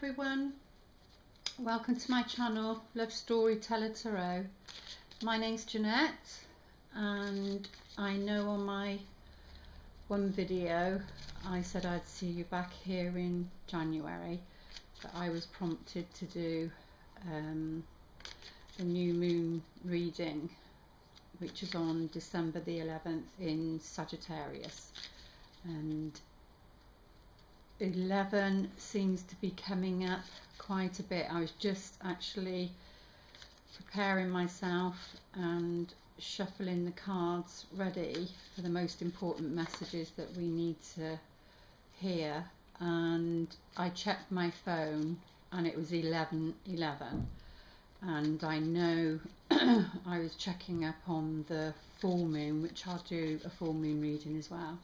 everyone, welcome to my channel Love Storyteller Tarot. My name's Jeanette, and I know on my one video I said I'd see you back here in January, but I was prompted to do the new moon reading, which is on December the 11th in Sagittarius, and 11 seems to be coming up quite a bit. I was just actually preparing myself and shuffling the cards ready for the most important messages that we need to hear, and I checked my phone and it was 11:11, and I know I was checking up on the full moon, which I'll do a full moon reading as well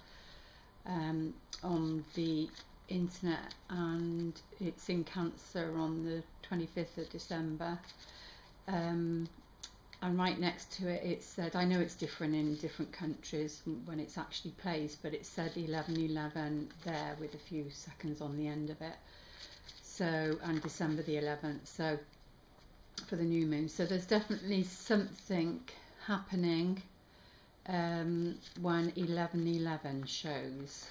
on the internet, and it's in Cancer on the 25th of December, and right next to it it said, I know it's different in different countries when it's actually placed, but it said 11:11 there with a few seconds on the end of it, so, and December the 11th, so for the new moon. So there's definitely something happening when 11:11 shows.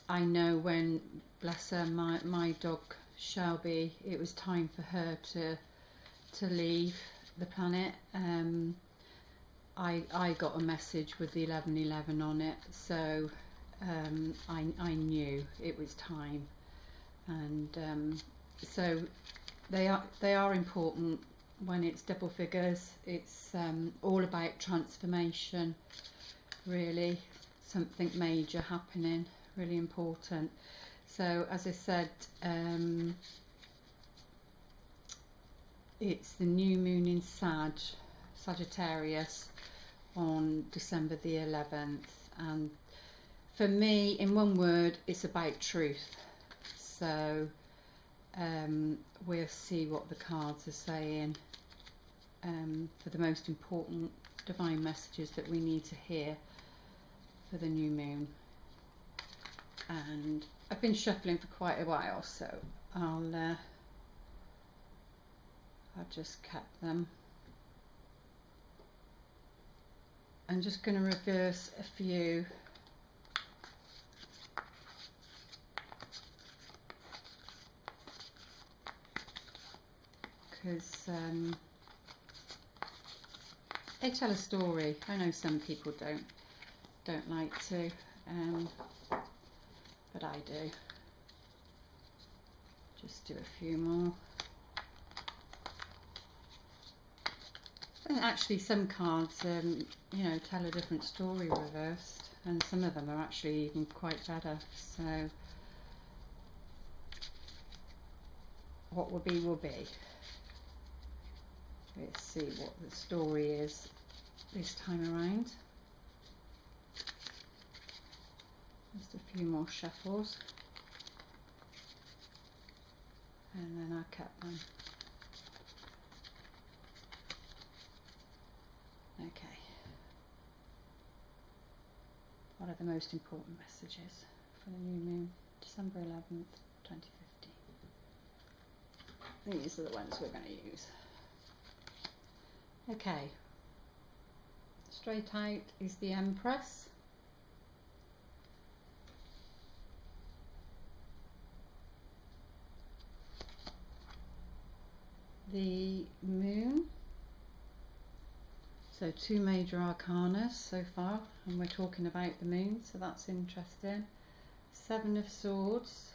I know when, bless her, my dog Shelby, it was time for her to leave the planet. I got a message with the 11:11 on it, so I knew it was time, and so they are important when it's double figures. It's all about transformation, really, something major happening, really important. So as I said, it's the new moon in Sagittarius on December the 11th, and for me, in one word, it's about truth. So we'll see what the cards are saying for the most important divine messages that we need to hear for the new moon. And I've been shuffling for quite a while, so I'll just cut them. I'm just going to reverse a few. Because they tell a story. I know some people don't like to, but I do. Just do a few more. And actually, some cards, you know, tell a different story reversed, and some of them are actually even quite better. So, what will be will be. Let's see what the story is this time around. Just a few more shuffles, and then I'll cut them. Okay. What are the most important messages for the new moon, December 11th, 2015? These are the ones we're going to use. Okay. Straight out is the Empress. The Moon. So two major arcana so far, and we're talking about the moon, so that's interesting. Seven of Swords,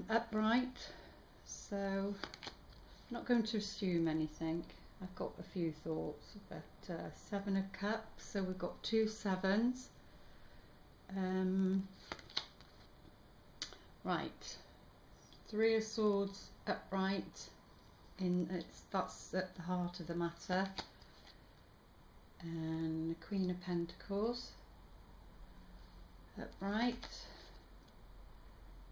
upright, so I'm not going to assume anything. I've got a few thoughts, but Seven of Cups, so we've got two sevens. Right, Three of Swords upright. That's at the heart of the matter, and the Queen of Pentacles upright.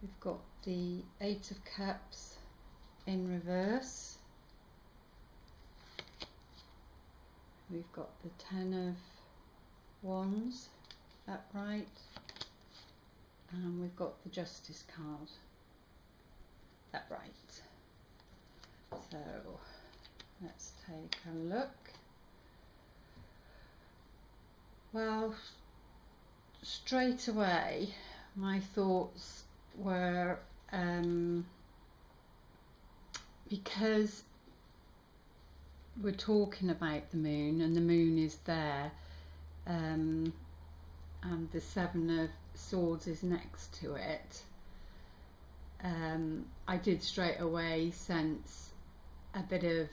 We've got the Eight of Cups in reverse. We've got the Ten of Wands upright, and we've got the Justice card. Upright. So let's take a look. Well, straight away my thoughts were because we're talking about the moon and the moon is there, and the Seven of Swords is next to it, I did straight away sense a bit of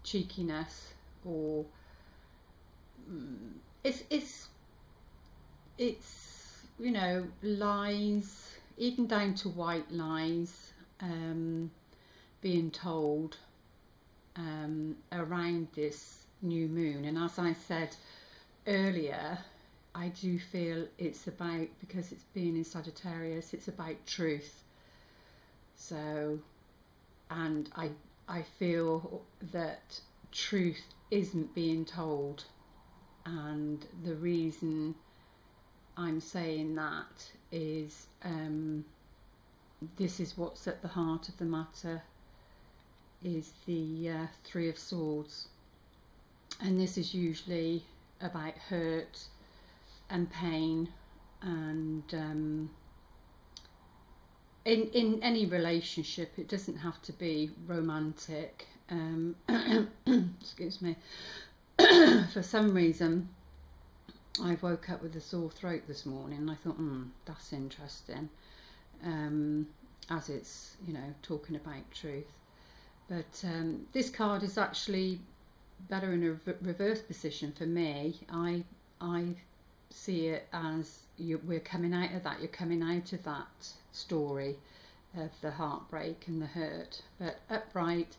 cheekiness, or it's you know, lies, even down to white lies, being told around this new moon. And as I said earlier, I do feel it's about, because it's being in Sagittarius, it's about truth. So, and I feel that truth isn't being told, and the reason I'm saying that is this is what's at the heart of the matter, is the Three of Swords, and this is usually about hurt and pain, and in any relationship, it doesn't have to be romantic. Excuse me. For some reason I woke up with a sore throat this morning, and I thought, that's interesting, as it's, you know, talking about truth. But this card is actually better in a reverse position for me. I see it as we're coming out of that. You're coming out of that story of the heartbreak and the hurt. But upright,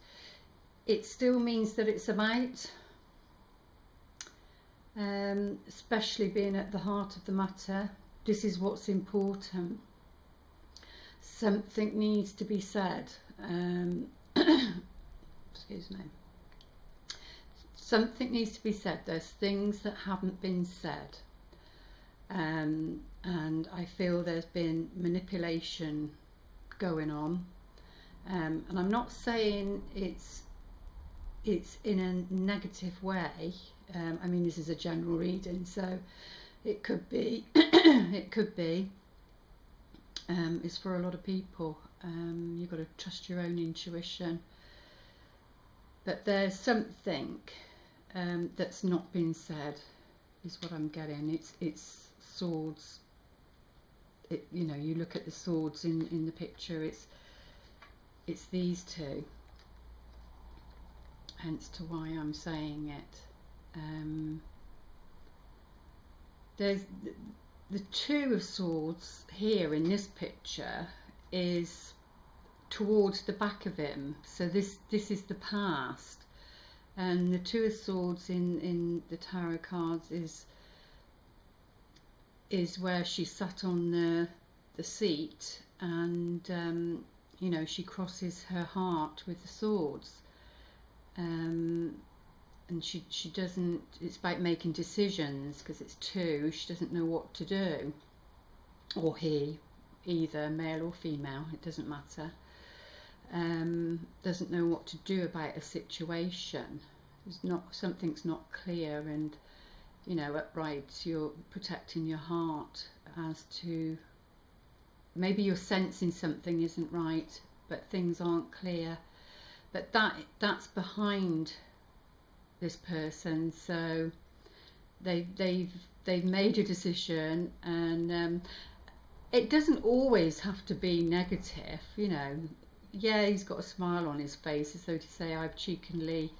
it still means that it's about, especially being at the heart of the matter. This is what's important. Something needs to be said. Excuse me. Something needs to be said. There's things that haven't been said, and I feel there's been manipulation going on, and I'm not saying it's in a negative way. I mean, this is a general reading, so it could be it could be it's for a lot of people. You've got to trust your own intuition, but there's something that's not been said, is what I'm getting. It's swords. You know, you look at the swords in the picture, it's these two, hence to why I'm saying it. There's the Two of Swords here in this picture is towards the back of him, so this is the past, and the Two of Swords in the tarot cards is where she sat on the seat, and you know, she crosses her heart with the swords, and she doesn't, it's about making decisions, because it's two, she doesn't know what to do, or he, either male or female, it doesn't matter, doesn't know what to do about a situation. Something's not clear, and you know, upright, you're protecting your heart as to, maybe you're sensing something isn't right, but things aren't clear, but that's behind this person. So they've made a decision, and it doesn't always have to be negative, you know. Yeah, he's got a smile on his face, as though to say, I've cheekily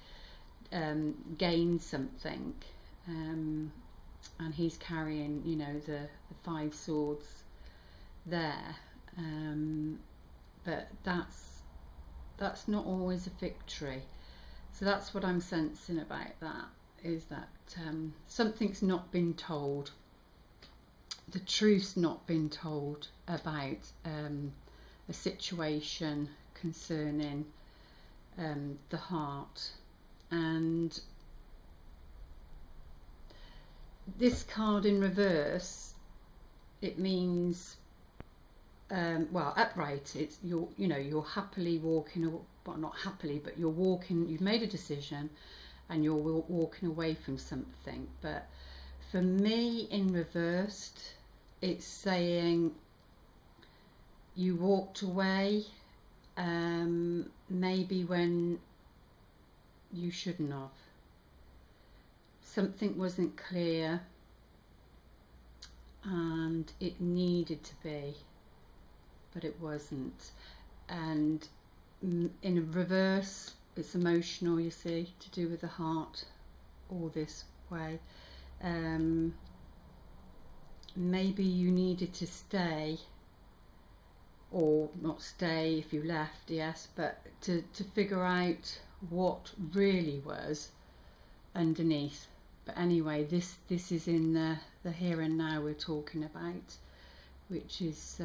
gained something, and he's carrying, you know, the Five Swords there, but that's not always a victory. So that's what I'm sensing about that, is that something's not been told, the truth's not been told about a situation concerning the heart. And this card in reverse it means well, upright, it's you're happily walking, well, not happily, but you're walking, you've made a decision and you're walking away from something. But for me, in reversed, it's saying you walked away maybe when you shouldn't have. Something wasn't clear and it needed to be, but it wasn't. And in reverse, it's emotional, you see, to do with the heart, all this way. Maybe you needed to stay, or not stay if you left, yes, but to figure out what really was underneath. But anyway, this is in the here and now we're talking about, which is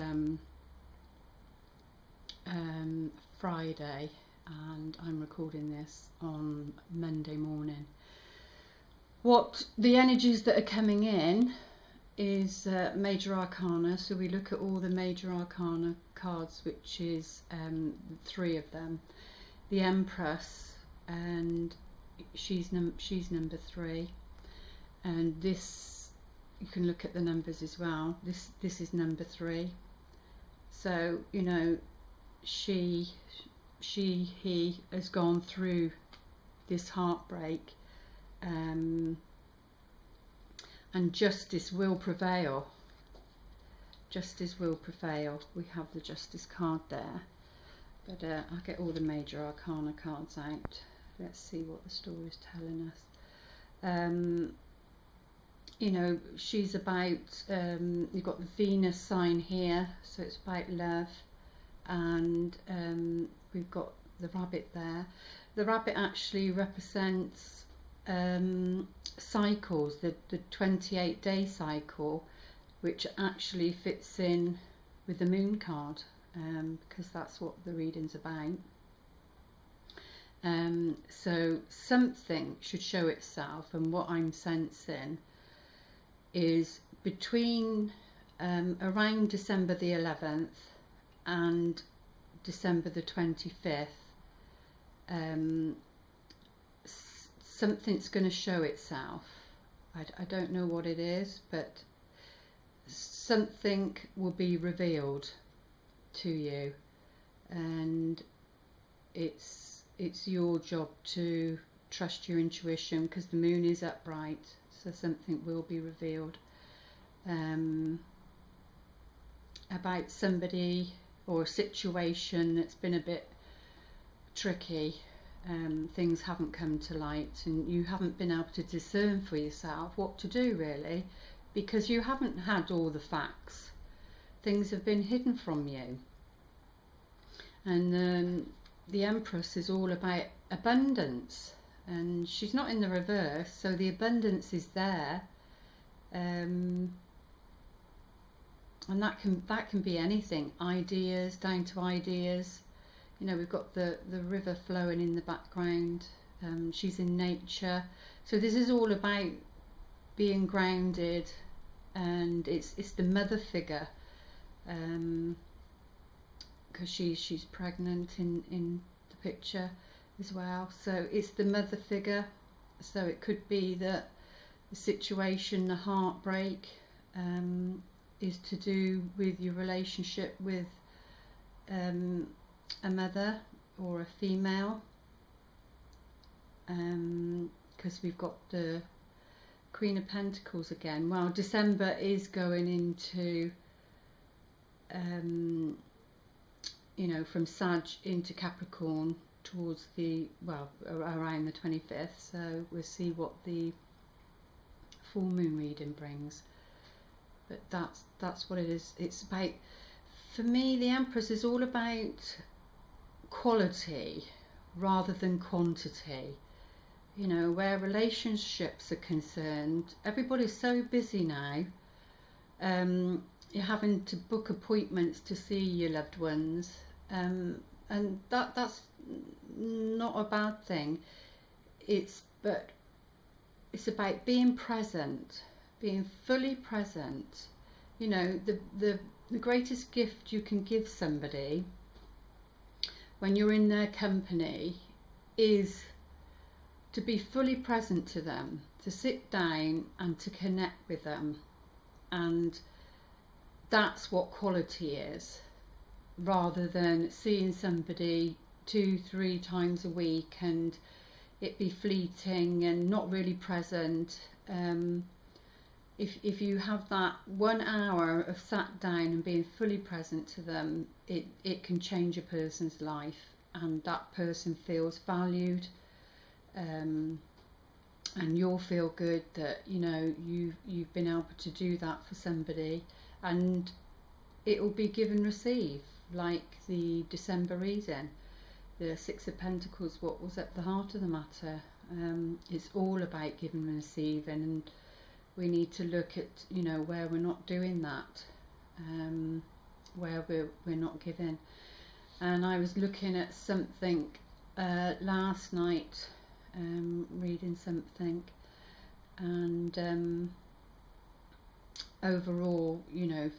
Friday, and I'm recording this on Monday morning. What the energies that are coming in is Major Arcana. So we look at all the Major Arcana cards, which is 3 of them. The Empress, and she's number 3, and this, you can look at the numbers as well. This is number 3. So you know, he has gone through this heartbreak, and justice will prevail. Justice will prevail. We have the Justice card there, but I'll get all the Major Arcana cards out. Let's see what the story is telling us. You know, she's about, you've got the Venus sign here, so it's about love, and we've got the rabbit there. The rabbit actually represents cycles, the 28-day cycle, which actually fits in with the Moon card, because that's what the reading's about. So something should show itself, and what I'm sensing is between around December the 11th and December the 25th, something's going to show itself. I don't know what it is, but something will be revealed to you, and it's your job to trust your intuition, because the Moon is upright, so something will be revealed about somebody or a situation that's been a bit tricky. Things haven't come to light, and you haven't been able to discern for yourself what to do, really, because you haven't had all the facts. Things have been hidden from you. And the Empress is all about abundance, and she's not in the reverse, so the abundance is there, and that can be anything, ideas, down to ideas. You know, we've got the river flowing in the background. She's in nature, so this is all about being grounded, and it's the mother figure, because she's pregnant in the picture as well. So it's the mother figure. So it could be that the situation, the heartbreak, is to do with your relationship with a mother or a female, because we've got the Queen of Pentacles again. Well, December is going into you know, from Sag into Capricorn towards the, well, around the 25th, so we'll see what the full moon reading brings. But that's what it is. It's about, for me, the Empress is all about quality rather than quantity. You know, where relationships are concerned, everybody's so busy now. You're having to book appointments to see your loved ones, and that's not a bad thing. But it's about being present, being fully present you know, the greatest gift you can give somebody when you're in their company is to be fully present to them, to sit down and to connect with them. And that's what quality is, rather than seeing somebody 2-3 times a week and it be fleeting and not really present. If you have that 1 hour of sat down and being fully present to them, it can change a person's life, and that person feels valued, and you'll feel good that, you know, you've been able to do that for somebody, and it will be give and receive, like the December reading, the Six of Pentacles, what was at the heart of the matter. It's all about giving and receiving, and we need to look at, you know, where we're not doing that, where we're not giving. And I was looking at something last night, reading something, and overall, you know,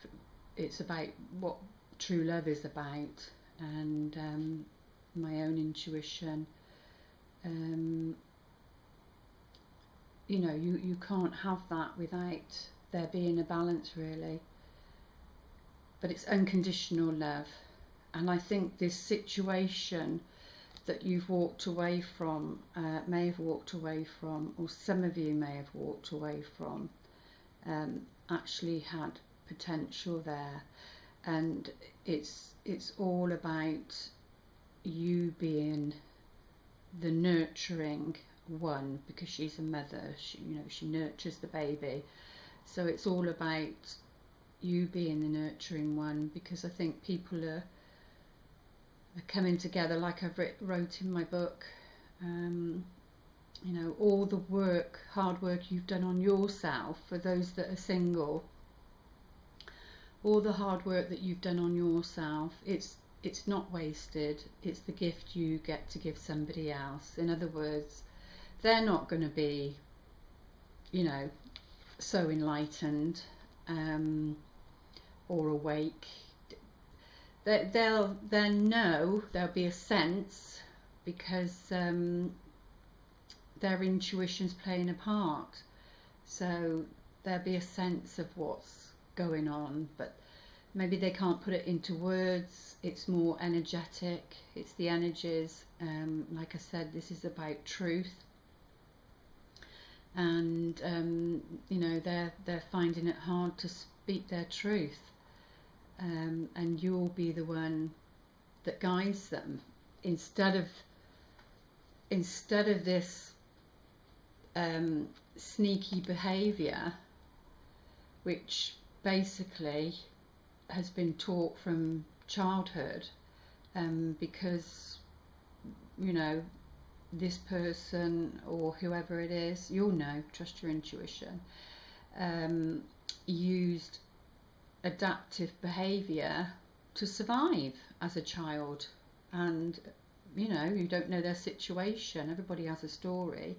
it's about what true love is about, and my own intuition. You know, you can't have that without there being a balance, really. But it's unconditional love. And I think this situation that you've walked away from, may have walked away from, or some of you may have walked away from, actually had potential there. And it's all about you being the nurturing one, because she's a mother, she nurtures the baby. So it's all about you being the nurturing one, because I think people are coming together, like I've wrote in my book. You know, all the work, hard work you've done on yourself, for those that are single, all the hard work that you've done on yourself, it's not wasted. It's the gift you get to give somebody else. In other words, they're not going to be, you know, so enlightened or awake. They'll then know, there'll be a sense, because their intuition's playing a part. So there'll be a sense of what's going on, but maybe they can't put it into words. It's more energetic. It's the energies. Like I said, this is about truth. And you know, they're finding it hard to speak their truth, and you'll be the one that guides them, instead of this sneaky behaviour, which basically has been taught from childhood, because, you know, this person or whoever it is, you'll know, trust your intuition, used adaptive behaviour to survive as a child. And, you know, you don't know their situation, everybody has a story,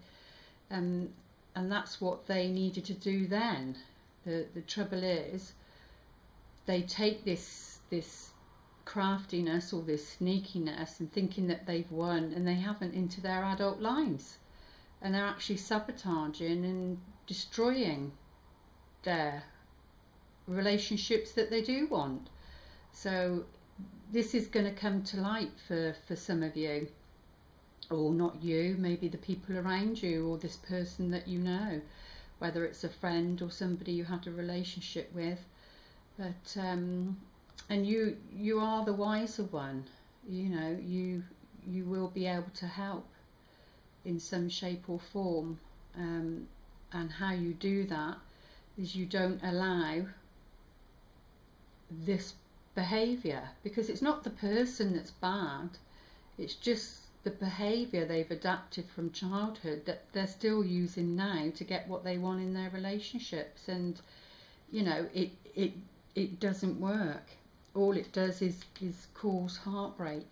and that's what they needed to do then. The trouble is, they take this craftiness or this sneakiness and thinking that they've won, and they haven't, into their adult lives, and they're actually sabotaging and destroying their relationships that they do want. So this is going to come to light for some of you, or not you, maybe the people around you, or this person that you know, whether it's a friend or somebody you had a relationship with. But and you are the wiser one. You know, you will be able to help in some shape or form, and how you do that is you don't allow this behaviour, because it's not the person that's bad, it's just the behaviour they've adapted from childhood that they're still using now to get what they want in their relationships. And, you know, it doesn't work. All it does is cause heartbreak.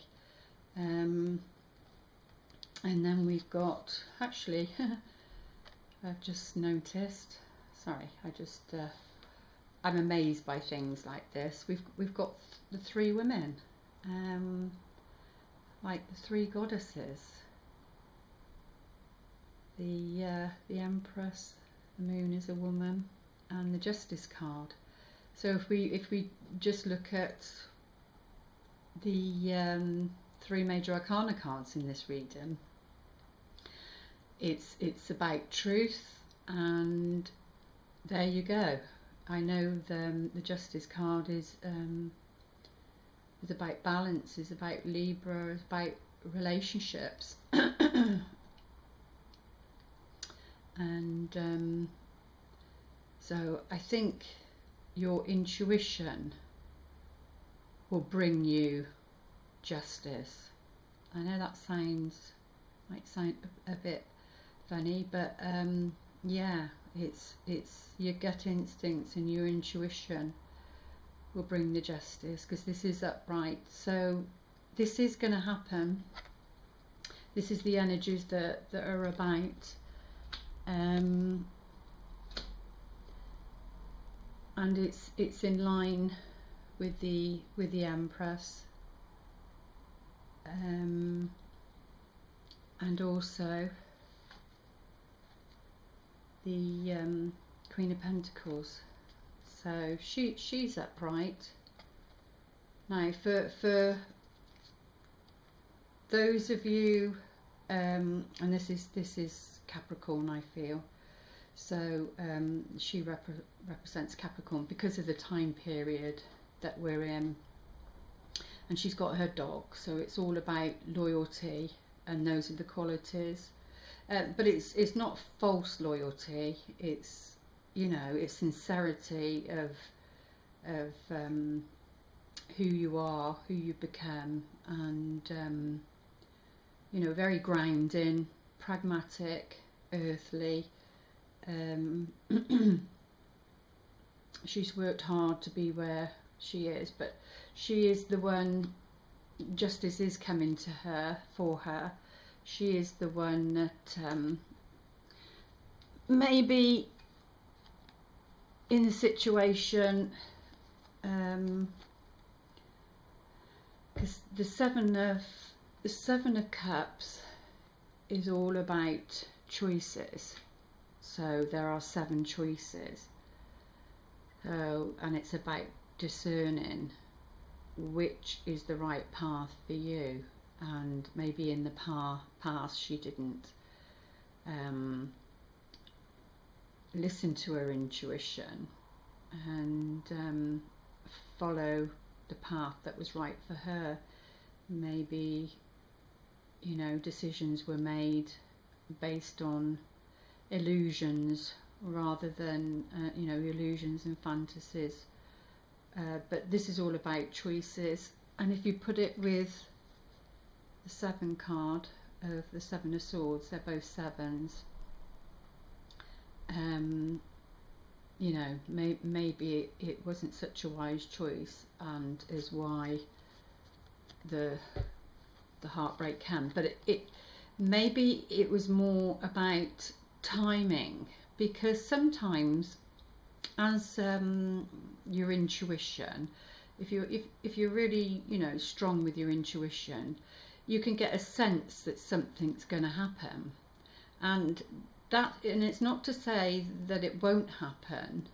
And then we've got, actually, I've just noticed, sorry, I just I'm amazed by things like this. We've got the three women, like the three goddesses, the Empress, the Moon is a woman, and the Justice card. So if we just look at the three major arcana cards in this reading, it's about truth, and there you go. I know the Justice card is about balance, is about Libra, is about relationships. And so I think your intuition will bring you justice. I know that might sound a bit funny, but yeah, it's your gut instincts and your intuition will bring the justice, because this is upright. So this is going to happen. This is the energies that are about. And it's in line with the Empress, and also the Queen of Pentacles. So she's upright. Now for those of you, and this is Capricorn, I feel. So she represents Capricorn because of the time period that we're in, and she's got her dog, so it's all about loyalty, and those are the qualities. But it's not false loyalty. It's, you know, it's sincerity of who you are, who you become, and you know, very grounding, pragmatic, earthly. She's worked hard to be where she is, but she is the one. Justice is coming to her, for her. She is the one that maybe in the situation, because the Seven of Cups is all about choices. So there are 7 choices. So, and it's about discerning which is the right path for you. And maybe in the past she didn't listen to her intuition and follow the path that was right for her. Maybe, you know, decisions were made based on illusions rather than you know, illusions and fantasies, but this is all about choices. And if you put it with the 7 card of the 7 of Swords, they're both 7s, you know, maybe it wasn't such a wise choice, and is why the heartbreak came. But maybe it was more about timing, because sometimes as your intuition, if you're really, you know, strong with your intuition, you can get a sense that something's going to happen, and it's not to say that it won't happen,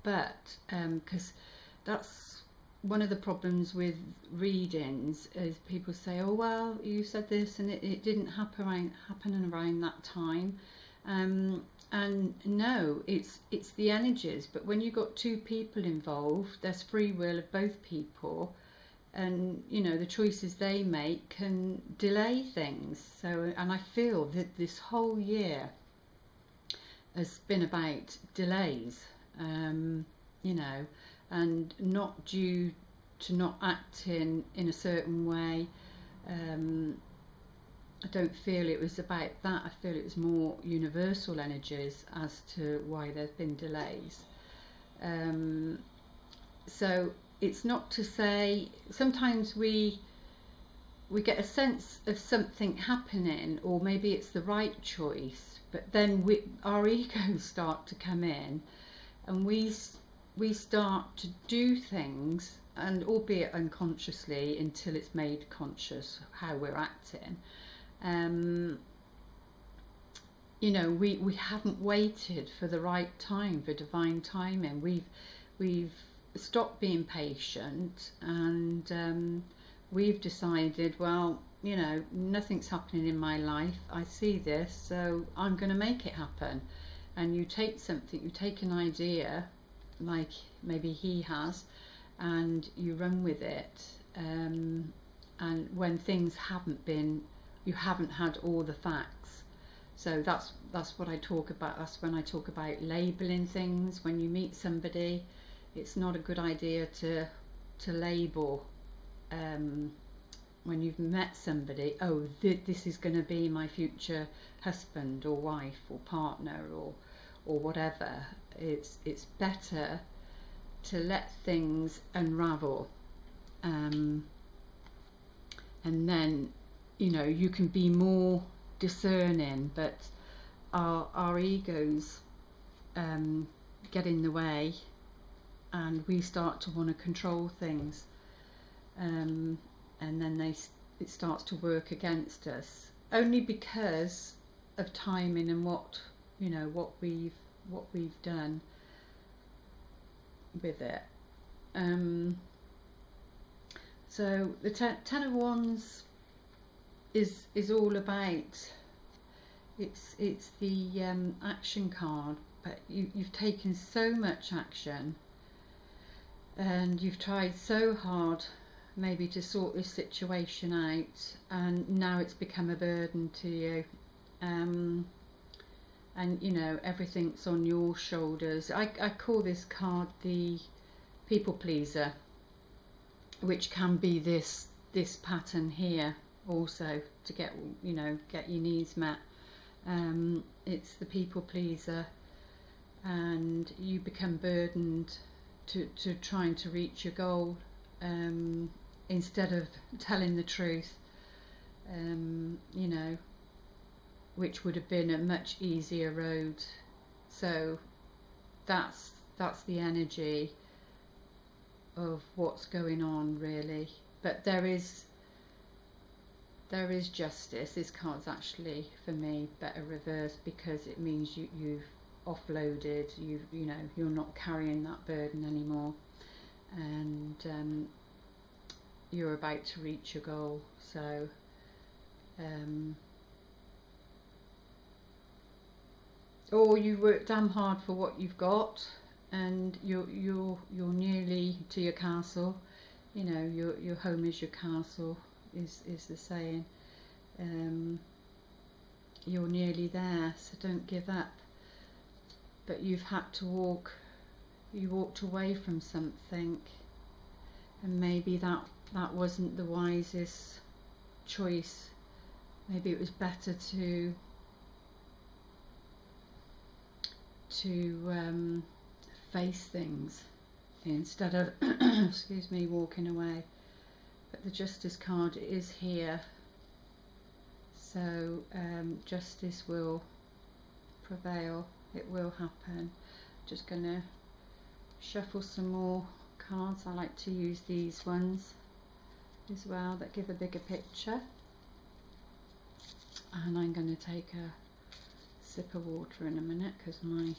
but because that's one of the problems with readings, is people say, oh well, you said this and it didn't happen around that time. And no, it's the energies. But when you've got 2 people involved, there's free will of both people, and you know, the choices they make can delay things. So, and I feel that this whole year has been about delays, you know, and not due to not acting in a certain way. I don't feel it was about that. I feel it was more universal energies as to why there's been delays. So it's not to say, sometimes we get a sense of something happening, or maybe it's the right choice, but then our egos start to come in, and we we start to do things, and albeit unconsciously until it's made conscious how we're acting, you know, we haven't waited for the right time, for divine timing. We've stopped being patient, and we've decided, well, you know, nothing's happening in my life, I see this, so I'm going to make it happen. And you take something, you take an idea like maybe he has, and you run with it, and when things haven't been, you haven't had all the facts. So that's what I talk about. That's when I talk about labeling things. When you meet somebody, it's not a good idea to label. When you've met somebody, oh, this is going to be my future husband or wife or partner or whatever. It's better to let things unravel, and then, you know, you can be more discerning. But our egos get in the way, and we start to want to control things, and then it starts to work against us, only because of timing and what we've done with it. So the Ten of Wands is all about, it's the action card, but you've taken so much action, and you've tried so hard maybe to sort this situation out, and now it's become a burden to you, and you know, everything's on your shoulders. I call this card the people pleaser, which can be this pattern here also, to get, you know, get your needs met. It's the people pleaser, and you become burdened to trying to reach your goal, instead of telling the truth, you know, which would have been a much easier road. So that's the energy of what's going on, really. But there is justice. This card's actually, for me, better reversed, because it means you've offloaded, you know, you're not carrying that burden anymore, and you're about to reach your goal. So or you work damn hard for what you've got, and you're nearly to your castle. You know, your home is your castle, is the saying. You're nearly there, so don't give up. But you've had to you walked away from something, and maybe that wasn't the wisest choice. Maybe it was better to face things instead of excuse me, walking away. But the Justice card is here, so justice will prevail. It will happen. Just gonna shuffle some more cards. I like to use these ones as well, that give a bigger picture. And I'm going to take a sip of water in a minute, because my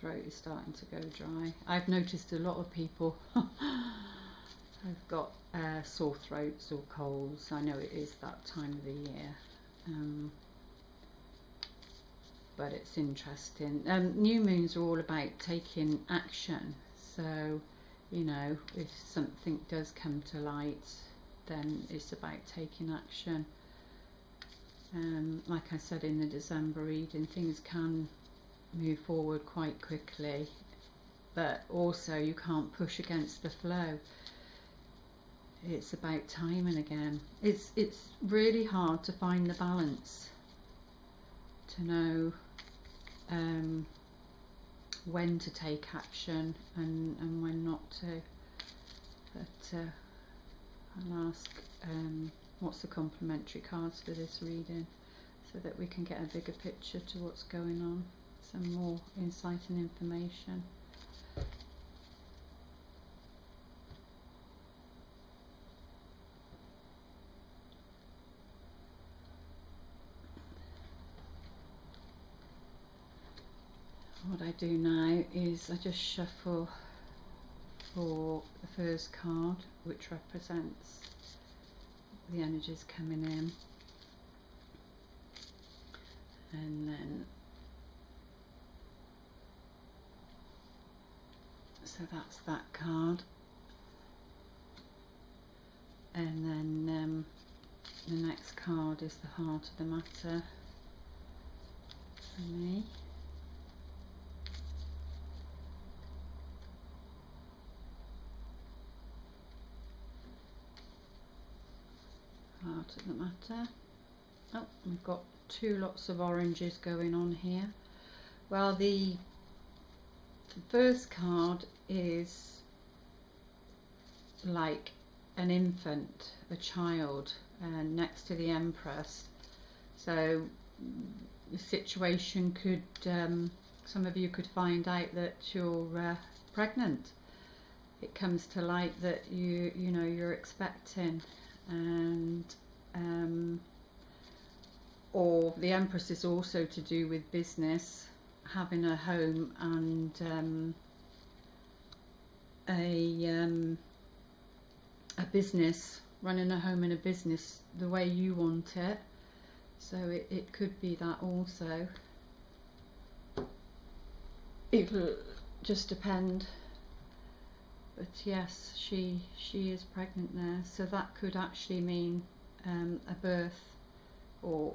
throat is starting to go dry. I've noticed a lot of people have got sore throats or colds. I know it is that time of the year, but it's interesting. New moons are all about taking action, so, you know, if something does come to light, then it's about taking action. Like I said in the December reading, things can move forward quite quickly, but also you can't push against the flow. It's about timing again. It's really hard to find the balance, to know when to take action and when not to. But I'll ask what's the complementary cards for this reading, so that we can get a bigger picture to what's going on, some more insight and information. what I do now is I just shuffle for the first card, which represents the energies coming in, and then so that's that card, and then the next card is the heart of the matter for me. Heart of the matter. Oh, we've got two lots of oranges going on here. Well, the first card is like an infant, a child, and next to the Empress. So the situation could, some of you could find out that you're pregnant. It comes to light that you know you're expecting, and or the Empress is also to do with business, having a home and a business, running a home and a business the way you want it. So it could be that also. It'll just depend. But yes, she is pregnant there, so that could actually mean a birth, or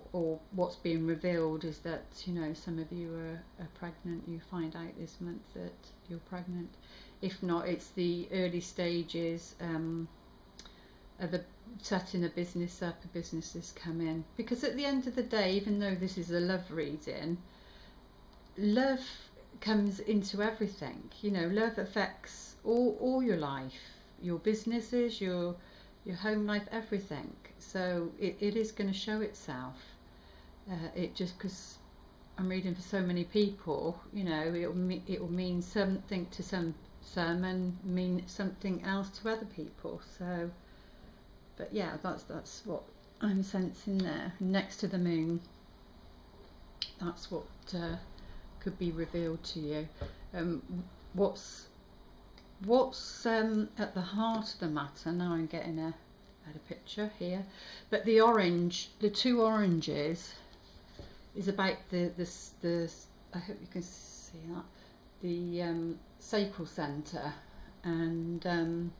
what's being revealed is that, you know, some of you are pregnant. You find out this month that you're pregnant. If not, it's the early stages of setting a business up. A business is coming, because at the end of the day, even though this is a love reading, love comes into everything. You know, love affects all your life, your businesses, your home life, everything. So it is going to show itself. It just, because I'm reading for so many people, you know, it will mean something to some and mean something else to other people. So, but yeah, that's what I'm sensing there. Next to the moon, that's what could be revealed to you. What's at the heart of the matter, now I'm getting a better picture here, but the orange, the two oranges, is about the I hope you can see that, the sacral center, and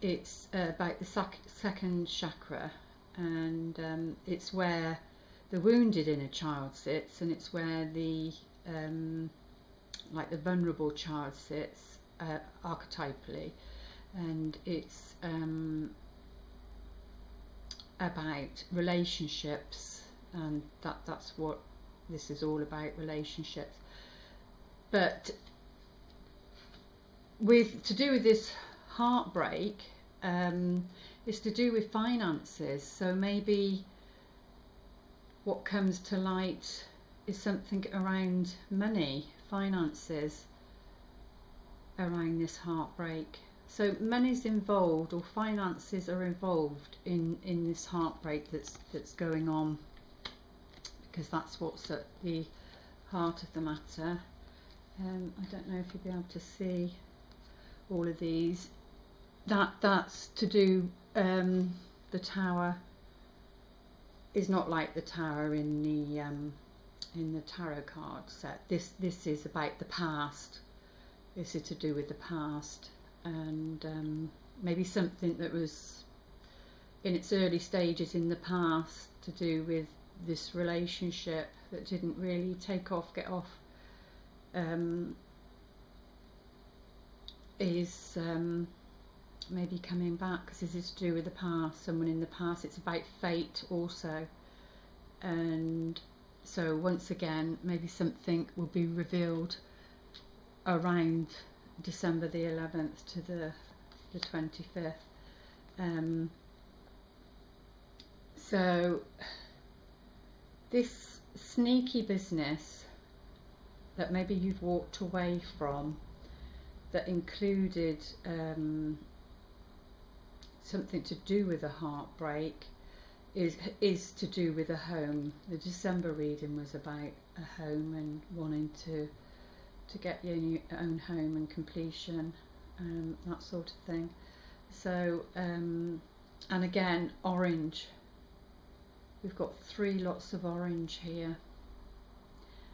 it's about the second chakra, and it's where the wounded inner child sits, and it's where the like the vulnerable child sits archetypally, and it's about relationships, and that's what this is all about, relationships. But to do with this heartbreak, it's to do with finances. So maybe what comes to light is something around money, finances, around this heartbreak. So money's involved, or finances are involved in this heartbreak that's going on, because that's what's at the heart of the matter. I don't know if you'll be able to see all of these. That's to do, the Tower is not like the Tower in the tarot card set. This is about the past. This is to do with the past, and maybe something that was in its early stages in the past, to do with this relationship that didn't really get off, is maybe coming back, because this is to do with the past, someone in the past. It's about fate also, and so once again, maybe something will be revealed around December the 11th to the 25th. So this sneaky business that maybe you've walked away from, that included something to do with a heartbreak, is to do with a home. The December reading was about a home and wanting to get your own home and completion, that sort of thing. So and again, orange. We've got 3 lots of orange here.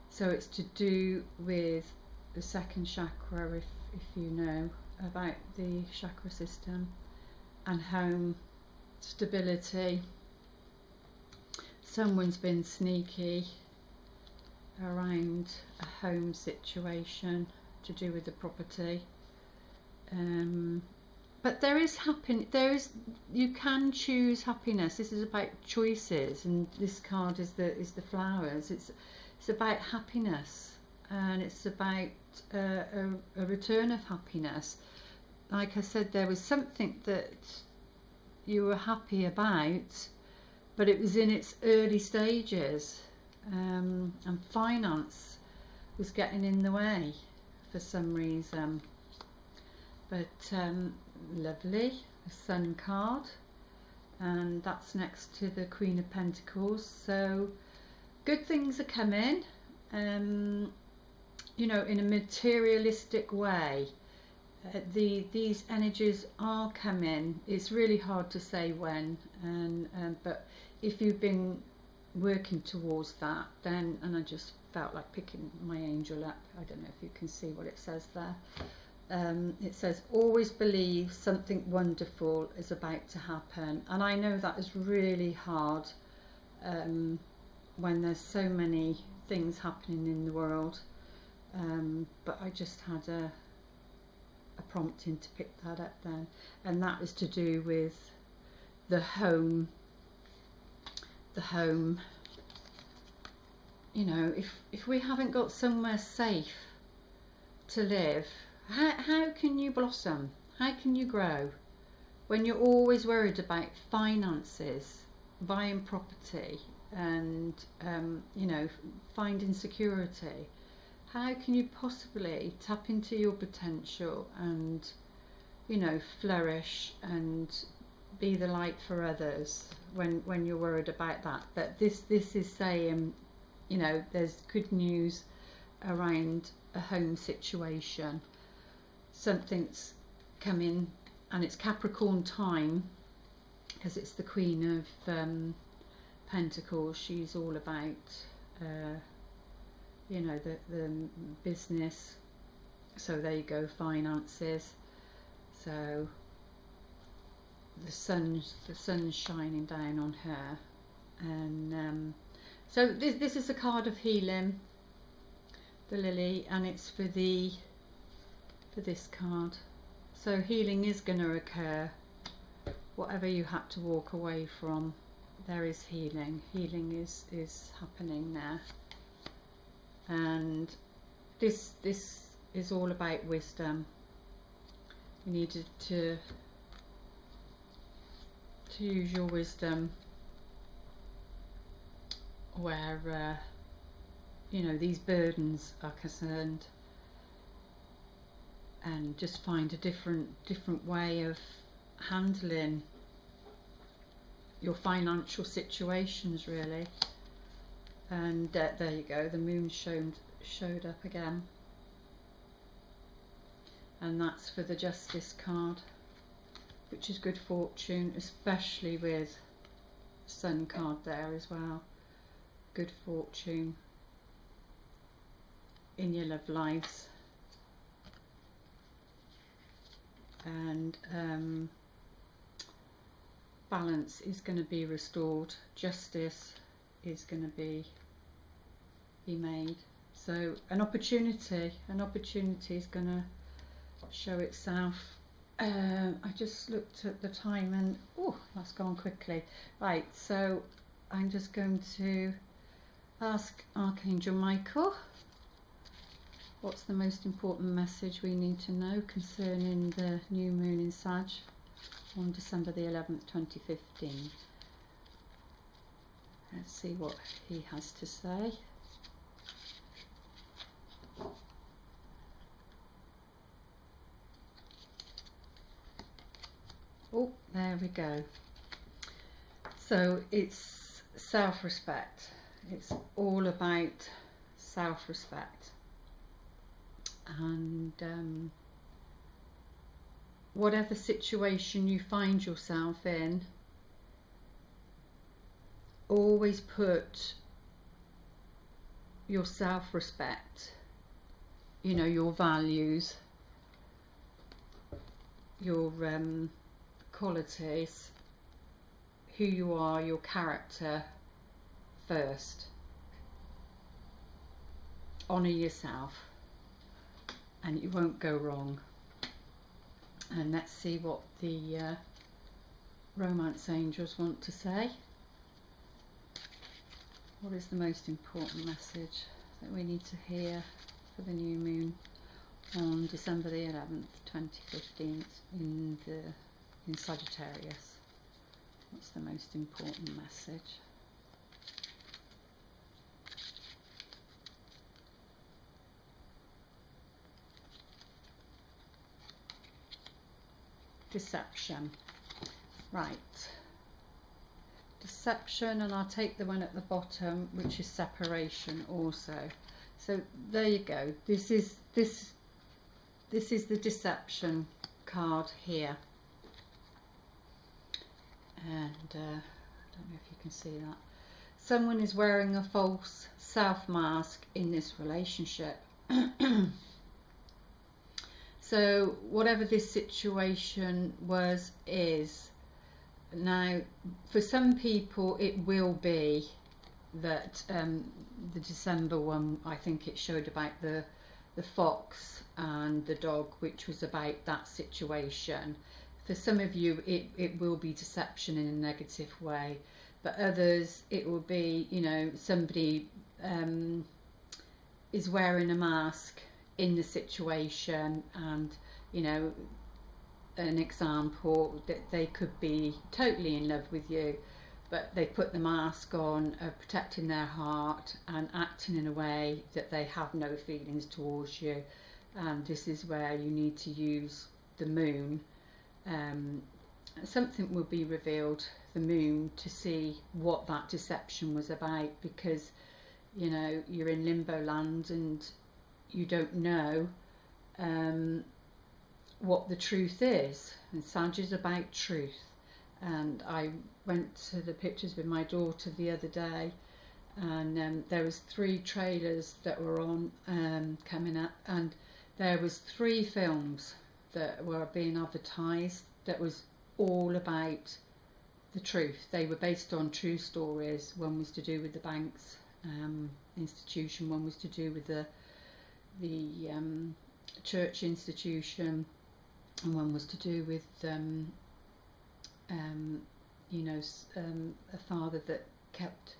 So it's to do with the second chakra, if you know about the chakra system, and home, stability. Someone's been sneaky around a home situation to do with the property. But there is happiness. You can choose happiness. This is about choices, and this card is the flowers. It's about happiness, and it's about a return of happiness. Like I said, there was something that you were happy about, but it was in its early stages, and finance was getting in the way for some reason. But lovely, the Sun card, and that's next to the Queen of Pentacles. So good things are coming, you know, in a materialistic way. These energies are coming. It's really hard to say when, but if you've been working towards that, then, and I just felt like picking my angel up. I don't know if you can see what it says there. It says, always believe something wonderful is about to happen. And I know that is really hard when there's so many things happening in the world, but I just had a prompting to pick that up then, and that is to do with the home. You know, if we haven't got somewhere safe to live, how can you blossom? How can you grow when you're always worried about finances, buying property, and you know, finding security? How can you possibly tap into your potential and, you know, flourish and be the light for others when you're worried about that? But this is saying, you know, there's good news around a home situation. Something's coming, and it's Capricorn time, because it's the Queen of Pentacles. She's all about you know, the business. So there you go, finances. So the sun's shining down on her, and so this is a card of healing, the lily, and it's for this card. So healing is going to occur. Whatever you had to walk away from, there is healing. Healing is happening there. And this is all about wisdom. You needed to use your wisdom where you know, these burdens are concerned, and just find a different way of handling your financial situations, really. And there you go, the moon showed up again, and that's for the Justice card, which is good fortune, especially with Sun card there as well. Good fortune in your love lives, and balance is going to be restored. Justice is going to be made. So an opportunity is going to show itself. I just looked at the time, and oh, that's gone quickly. Right, so I'm just going to ask Archangel Michael, what's the most important message we need to know concerning the new moon in Sag on December the 11th, 2015. Let's see what he has to say. Oh, there we go. So it's self-respect. It's all about self-respect. And whatever situation you find yourself in, always put your self-respect, you know, your values, your qualities, who you are, your character first. Honour yourself and you won't go wrong. And let's see what the romance angels want to say. What is the most important message that we need to hear for the new moon on December the 11th, 2015 in Sagittarius? What's the most important message? Deception. Right. Deception, and I'll take the one at the bottom, which is separation also. So there you go. This is the deception card here. And I don't know if you can see that. Someone is wearing a false self mask in this relationship. So whatever this situation is. Now, for some people it will be that the December one, I think it showed about the fox and the dog, which was about that situation. For some of you it will be deception in a negative way, but others it will be, you know, somebody is wearing a mask in the situation, and, you know, an example that they could be totally in love with you, but they put the mask on of protecting their heart and acting in a way that they have no feelings towards you. And this is where you need to use the moon. Something will be revealed, the moon, to see what that deception was about, because, you know, you're in limbo land and you don't know what the truth is, and Sag is about truth. And I went to the pictures with my daughter the other day, and there was 3 trailers that were on coming up, and there was 3 films that were being advertised that was all about the truth. They were based on true stories. One was to do with the banks institution, one was to do with the church institution, and one was to do with you know, a father that kept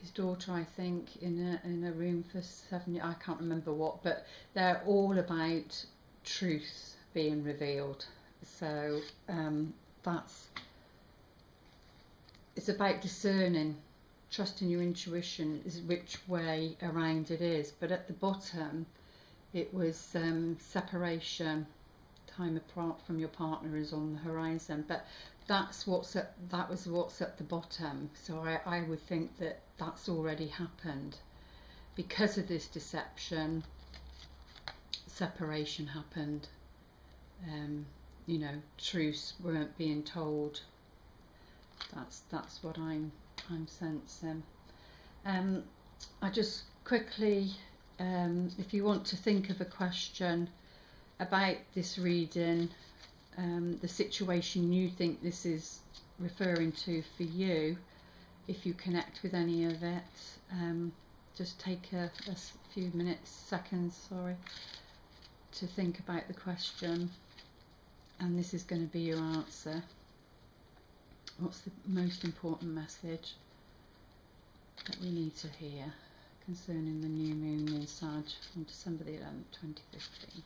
his daughter, I think, in a room for 7 years. I can't remember what, but they're all about truth being revealed. So it's about discerning, trusting your intuition is which way around it is. But at the bottom it was separation, time apart from your partner is on the horizon. But that was what's at the bottom. So I would think that that's already happened. Because of this deception, separation happened. You know, truths weren't being told. That's what I'm sensing. I just quickly, if you want to think of a question about this reading, the situation you think this is referring to for you, if you connect with any of it, just take a few seconds, to think about the question, and this is going to be your answer. What's the most important message that we need to hear concerning the new moon in Sag on December the 11th, 2015?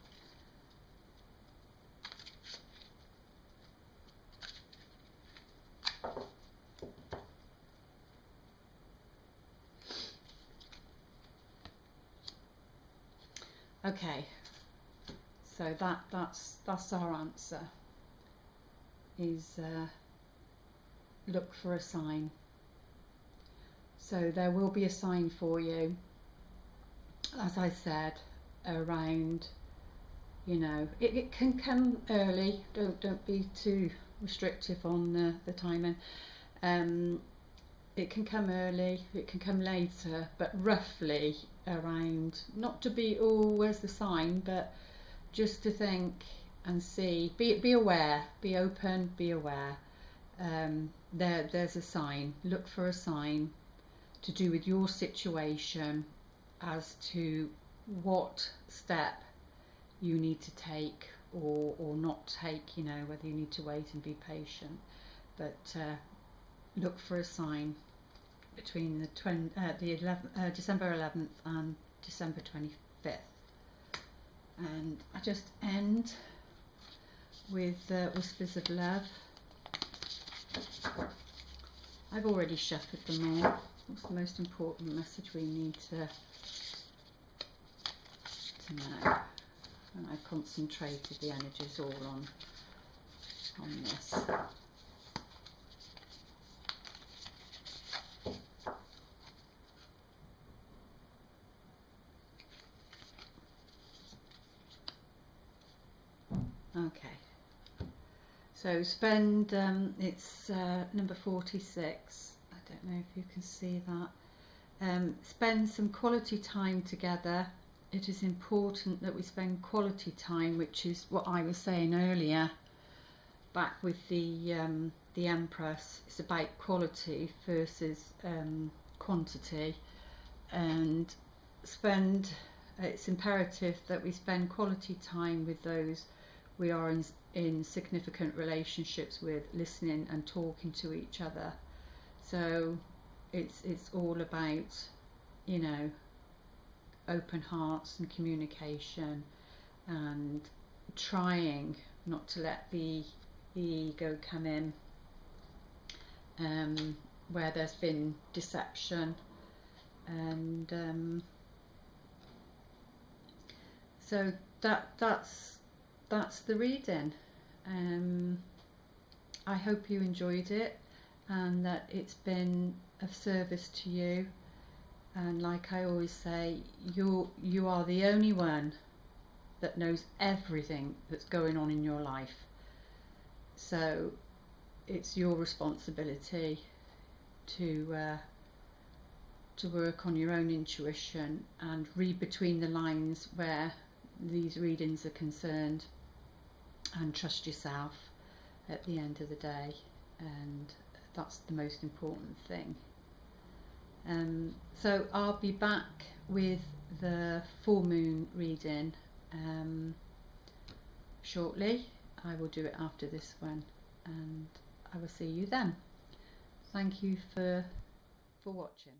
Okay, so that's our answer. Is look for a sign. So there will be a sign for you, as I said, around, you know, it can come early. Don't be too restrictive on the timing. It can come early, it can come later, but roughly around, not to be, oh, where's the sign, but just to think and see, be aware, be open, be aware. There's a sign. Look for a sign to do with your situation as to what step you need to take or not take, you know, whether you need to wait and be patient. But look for a sign between the December 11th and December 25th. And I just end with Whispers of Love. I've already shuffled them all. What's the most important message we need to know? And I've concentrated the energies all on this. Okay, so spend, it's number 46, I don't know if you can see that. Spend some quality time together. It is important that we spend quality time, which is what I was saying earlier, back with the Empress. It's about quality versus quantity, and it's imperative that we spend quality time with those we are in significant relationships with, listening and talking to each other. So it's all about, you know, open hearts and communication, and trying not to let the ego come in where there's been deception. And so that's the reading. I hope you enjoyed it and that it's been of service to you. And like I always say, you are the only one that knows everything that's going on in your life. So it's your responsibility to work on your own intuition and read between the lines where these readings are concerned, and trust yourself at the end of the day, and that's the most important thing. So I'll be back with the full moon reading shortly. I will do it after this one, and I will see you then. Thank you for watching.